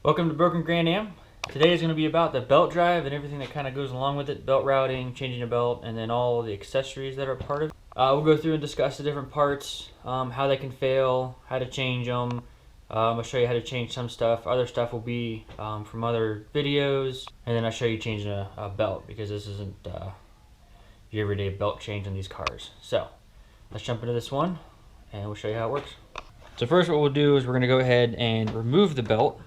Welcome to BrokenGrandAm. Today is going to be about the belt drive and everything that kind of goes along with it. Belt routing, changing a belt, and then all the accessories that are part of it. We'll go through and discuss the different parts, how they can fail, how to change them. I'll show you how to change some stuff. Other stuff will be from other videos. And then I'll show you changing a belt, because this isn't your everyday belt change on these cars. So let's jump into this one and we'll show you how it works. So first what we'll do is we're going to go ahead and remove the belt.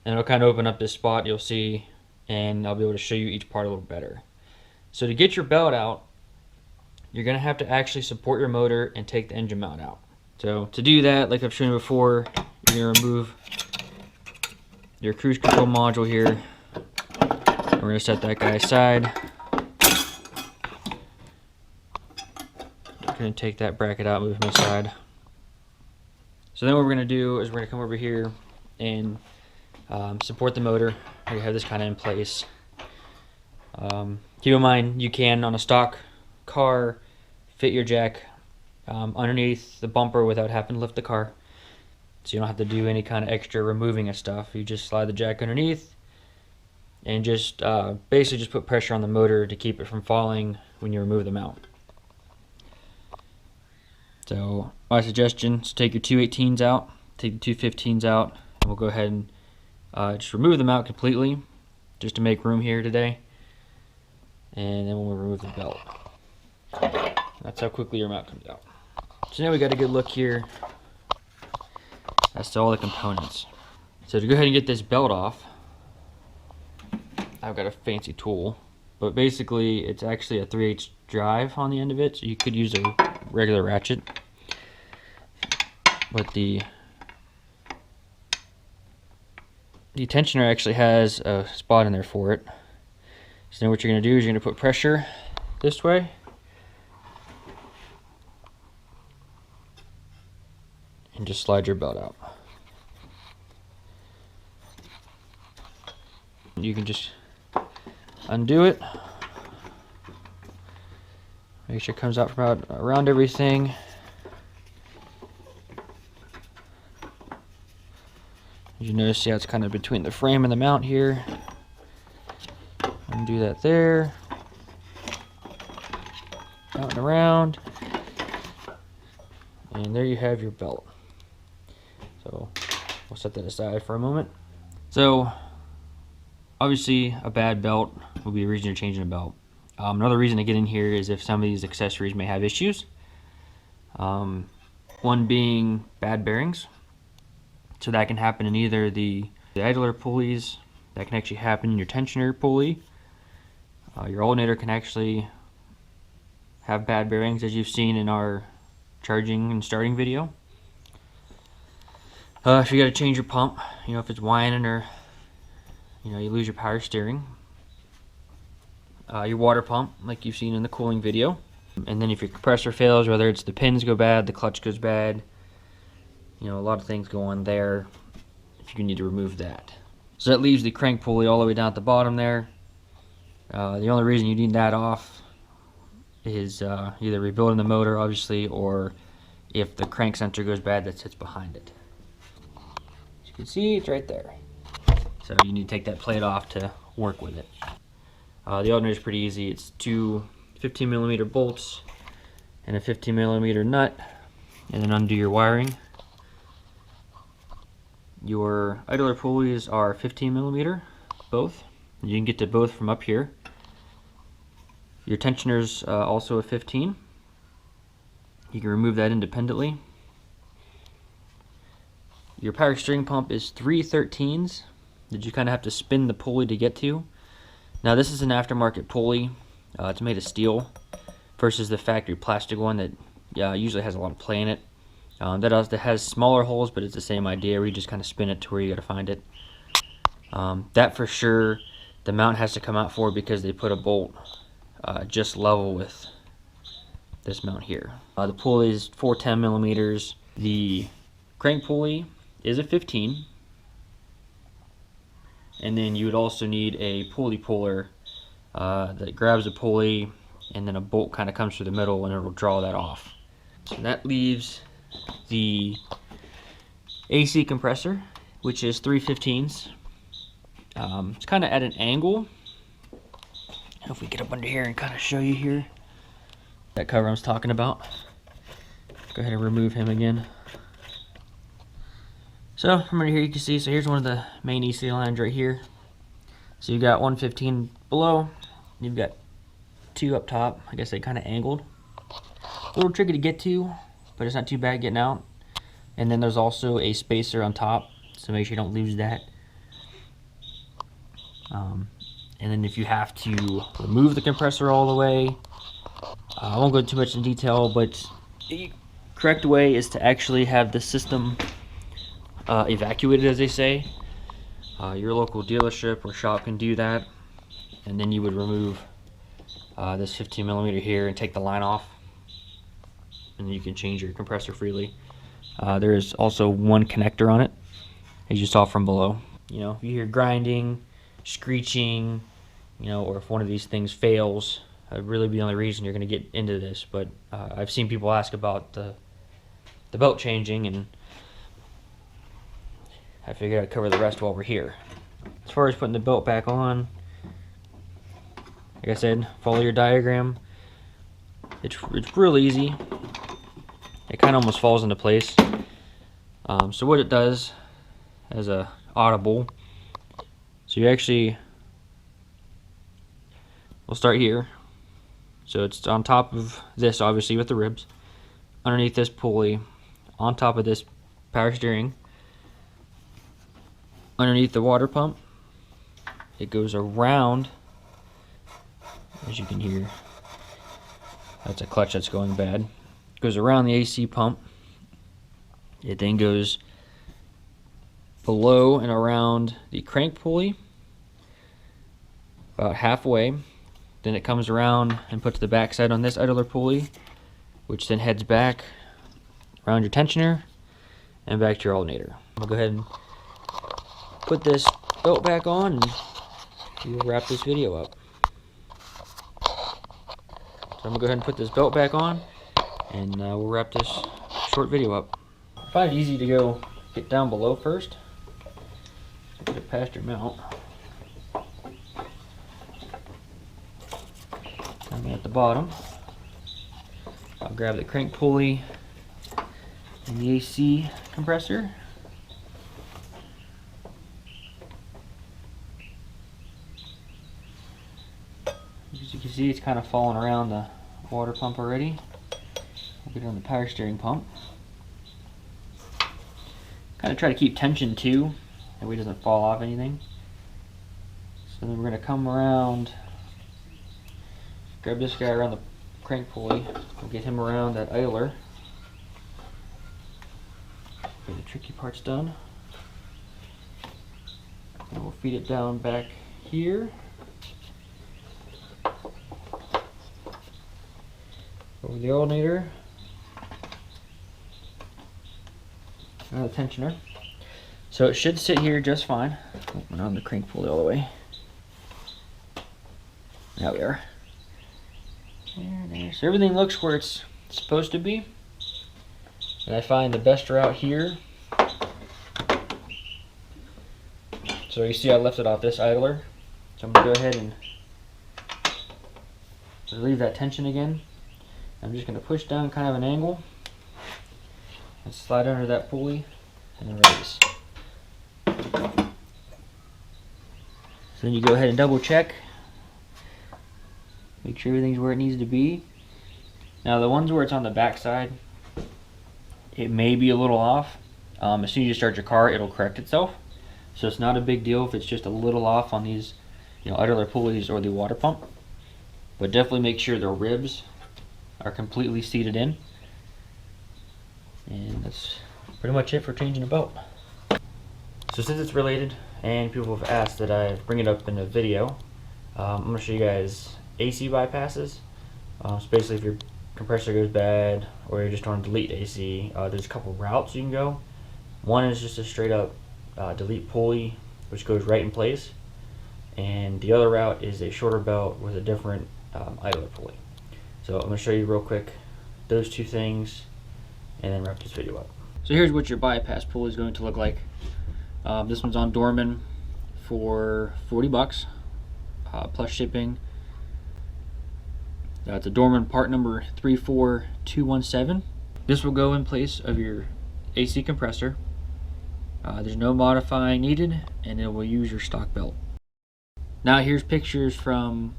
And it'll kind of open up this spot, you'll see, and I'll be able to show you each part a little better. So to get your belt out, you're going to have to actually support your motor and take the engine mount out. So to do that, like I've shown you before, you're going to remove your cruise control module here. We're going to set that guy aside. We're going to take that bracket out, move him aside. So then what we're going to do is we're going to come over here and support the motor. You have this kind of in place. Keep in mind, you can, on a stock car, fit your jack underneath the bumper without having to lift the car. So you don't have to do any kind of extra removing of stuff. You just slide the jack underneath and just basically just put pressure on the motor to keep it from falling when you remove the mount. So my suggestion is take your 218s out, take the 215s out, and we'll go ahead and just remove them out completely, just to make room here today. And then we'll remove the belt. That's how quickly your mount comes out. So now we got a good look here as to all the components. So to go ahead and get this belt off, I've got a fancy tool, but basically it's actually a 3/8 drive on the end of it, so you could use a regular ratchet. But the tensioner actually has a spot in there for it. So then what you're going to do is you're going to put pressure this way. And just slide your belt out. You can just undo it. Make sure it comes out from about around everything. As you notice, see how it's kind of between the frame and the mount here. Undo that there. Out and around. And there you have your belt. So we'll set that aside for a moment. So obviously a bad belt will be a reason you're changing a belt. Another reason to get in here is if some of these accessories may have issues. One being bad bearings. So that can happen in either the idler pulleys, that can actually happen in your tensioner pulley. Your alternator can actually have bad bearings, as you've seen in our charging and starting video. If you got to change your pump, if it's whining or you lose your power steering. Your water pump, like you've seen in the cooling video. And then if your compressor fails, whether it's the pins go bad, the clutch goes bad, a lot of things go on there if you need to remove that. So that leaves the crank pulley all the way down at the bottom there. The only reason you need that off is either rebuilding the motor, obviously, or if the crank sensor goes bad that sits behind it. As you can see, it's right there. So you need to take that plate off to work with it. The alternator is pretty easy. It's two 15mm bolts and a 15mm nut, and then undo your wiring. Your idler pulleys are 15mm, both. You can get to both from up here. Your tensioner's also a 15. You can remove that independently. Your power steering pump is 3 13s that you kind of have to spin the pulley to get to. Now this is an aftermarket pulley. It's made of steel versus the factory plastic one that usually has a lot of play in it. That has smaller holes, but it's the same idea where you just kind of spin it to where you got to find it. That for sure, the mount has to come out for because they put a bolt just level with this mount here. The pulley is 4 10mm. The crank pulley is a 15. And then you would also need a pulley puller that grabs a pulley, and then a bolt kind of comes through the middle and it will draw that off. So that leaves the AC compressor, which is 3/15. It's kind of at an angle. If we get up under here and kind of show you here, that cover I was talking about. Go ahead and remove him again. So from under here you can see, so here's one of the main EC lines right here. So you've got 115 below, you've got 2 up top. I guess they kind of angled. A little tricky to get to, but it's not too bad getting out. And then there's also a spacer on top, so make sure you don't lose that. And then if you have to remove the compressor all the way, I won't go too much in detail, but the correct way is to actually have the system evacuated, as they say. Your local dealership or shop can do that, and then you would remove this 15mm here and take the line off, and then you can change your compressor freely. There is also one connector on it, as you saw from below. You know, if you hear grinding, screeching, you know, or if one of these things fails, that'd really be the only reason you're going to get into this. But I've seen people ask about the belt changing, and I figured I'd cover the rest while we're here. As far as putting the belt back on, like I said, follow your diagram. It's real easy. It kind of almost falls into place. So what it does as a audible, so you actually, we'll start here. So it's on top of this, obviously, with the ribs, underneath this pulley, on top of this power steering, underneath the water pump. It goes around, as you can hear, that's a clutch that's going bad. It goes around the AC pump. It then goes below and around the crank pulley, about halfway. Then it comes around and puts the backside on this idler pulley, which then heads back around your tensioner and back to your alternator. I'll go ahead and put this belt back on and we'll wrap this video up. So I'm gonna go ahead and put this belt back on and we'll wrap this short video up. I find it easy to get down below first. So get it past your mount. And at the bottom, I'll grab the crank pulley and the AC compressor. As you can see, it's kind of falling around the water pump already. I'll get it on the power steering pump. Kind of try to keep tension too, that way it doesn't fall off anything. So then we're going to come around, grab this guy around the crank pulley, we'll get him around that idler. Get the tricky parts done. And we'll feed it down back here. Over the alternator. And the tensioner. So it should sit here just fine. Went on the crank pulley all the way. There we are. There. So everything looks where it's supposed to be. And I find the best route here. So you see I left it off this idler. So I'm going to go ahead and relieve that tension again. I'm just going to push down kind of an angle and slide under that pulley and then release. So then you go ahead and double check. Make sure everything's where it needs to be. Now the ones where it's on the back side, it may be a little off. As soon as you start your car, it'll correct itself. So it's not a big deal if it's just a little off on these, idler pulleys or the water pump. But definitely make sure the ribs are completely seated in. And that's pretty much it for changing a belt. So since it's related and people have asked that I bring it up in a video, I'm going to show you guys AC bypasses. So basically if your compressor goes bad or you just want to delete AC, there's a couple routes you can go. One is just a straight up delete pulley, which goes right in place, and the other route is a shorter belt with a different idler pulley. So I'm going to show you real quick those two things and then wrap this video up. So here's what your bypass pulley is going to look like. This one's on Dorman for 40 bucks plus shipping. It's a Dorman part number 34217. This will go in place of your AC compressor. There's no modifying needed, and it will use your stock belt. Now here's pictures from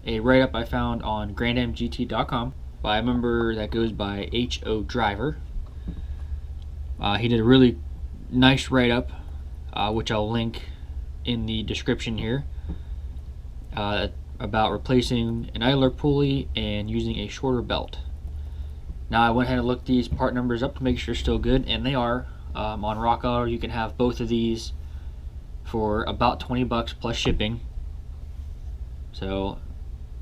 a write-up I found on grandamgt.com by a member that goes by H.O. Driver. He did a really nice write-up, which I'll link in the description here, about replacing an idler pulley and using a shorter belt. Now I went ahead and looked these part numbers up to make sure they're still good, and they are. On Rock Auto you can have both of these for about 20 bucks plus shipping. So,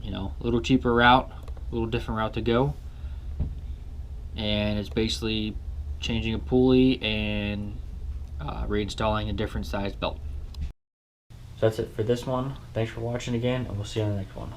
you know, a little cheaper route, a little different route to go. And it's basically changing a pulley and reinstalling a different size belt. So that's it for this one. Thanks for watching again, and we'll see you on the next one.